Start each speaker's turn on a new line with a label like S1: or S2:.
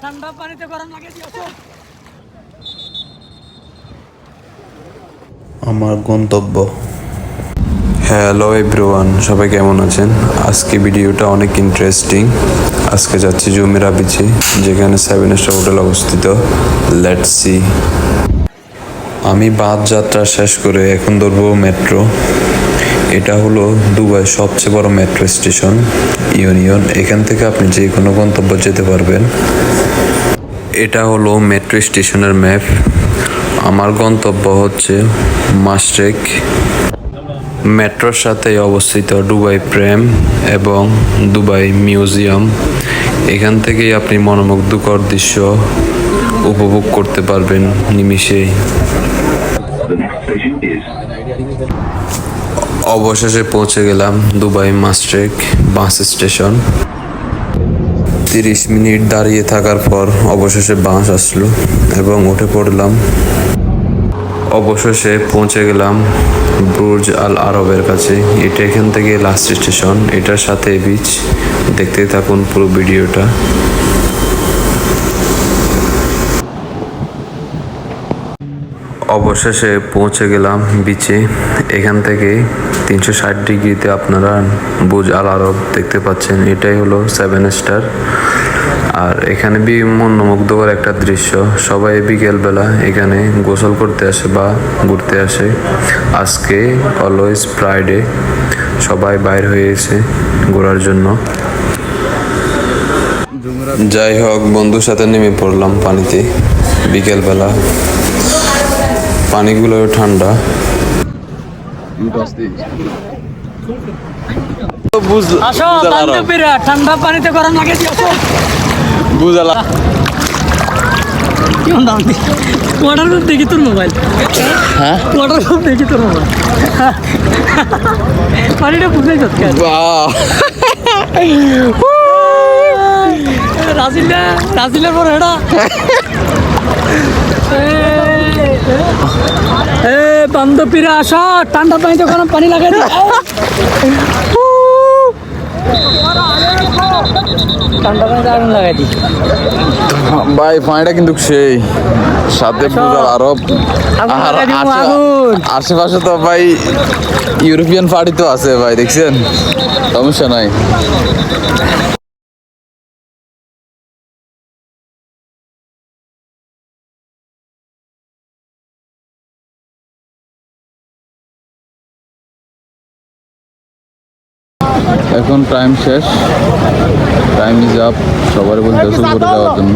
S1: ঠান্ডা পানিতে গরম লাগে।
S2: আমার গন্তব্য। হ্যালো এভরিওয়ান, সবাই কেমন আছেন? আজকে ভিডিওটা অনেক ইন্টারেস্টিং। আজকে যাচ্ছি জুমেরা বিচে, যেখানে 7 স্টার হোটেল অবস্থিত। Let's see. আমি বাস যাত্রা শেষ করে এখন ধরবো মেট্রো। এটা হলো দুবাই সবচেয়ে বড় মেট্রো স্টেশন, ইউনিয়ন। এখান থেকে আপনি যে কোনো গন্তব্য যেতে পারবেন। এটা হলো মেট্রো স্টেশনের ম্যাপ। আমার গন্তব্য হচ্ছে মাশরেক। মেট্রোর সাথে অবস্থিত দুবাই প্রেম এবং দুবাই মিউজিয়াম। এখান থেকেই আপনি মনোমুগ্ধকর দৃশ্য উপভোগ করতে পারবেন নিমিষেই। অবশেষে পৌঁছে গেলাম Dubai Mashrek bus station. 30 minute দাঁড়িয়ে থাকার পর অবশেষে বাস আসলো এবং উঠে পড়লাম। অবশেষে পৌঁছে গেলাম বুর্জ আল আরবের কাছে। এটা এখান থেকে লাস্ট স্টেশন, এটার সাথে বিচ। দেখতে থাকুন পুরো ভিডিওটা। অবশেষে পৌঁছে গেলাম বিচে। এখান থেকে 360 ডিগ্রিতে আপনারা বুর্জ আল আরব দেখতে পাচ্ছেন। এটাই হলো 7 স্টার। আর এখানে মনোমুগ্ধকর একটা দৃশ্য। সবাই বিকেলবেলা এখানে গোসল করতে আসে বা ঘুরতে আসে। আজকে অলওয়েজ ফ্রাইডে, সবাই বাইর হয়েছে ঘোরার জন্য। যাই হোক, বন্ধুর সাথে নেমে পড়লাম পানিতে বিকেলবেলা। পানিগুলো ঠান্ডা।
S1: ঠান্ডা পানিতে গরম লাগে।
S2: বুঝালা
S1: ওয়াটার প্রুফ দেখি তোর মোবাইল। হ্যাঁ, ওয়াটার প্রুফ দেখি তোর মোবাইল। পানিটা বুঝে যাচ্ছে। রাজিলের পর এটা বান্ধবীরা আসো, ঠান্ডা পানিতে গরম পানি লাগাই দিই। ঠান্ডা পানিতে আগুন লাগাই দিই
S3: ভাই। পানিটা কিন্তু সেই সাথে বুর্জ আল আরব। আর আশেপাশে তো ভাই ইউরোপিয়ান পার্টি তো আছে ভাই, দেখছেন? সমস্যা নাই। এখন টাইম শেষ, টাইম ইজ আপ। সবার বলতে গোসল করে যাওয়ার জন্য।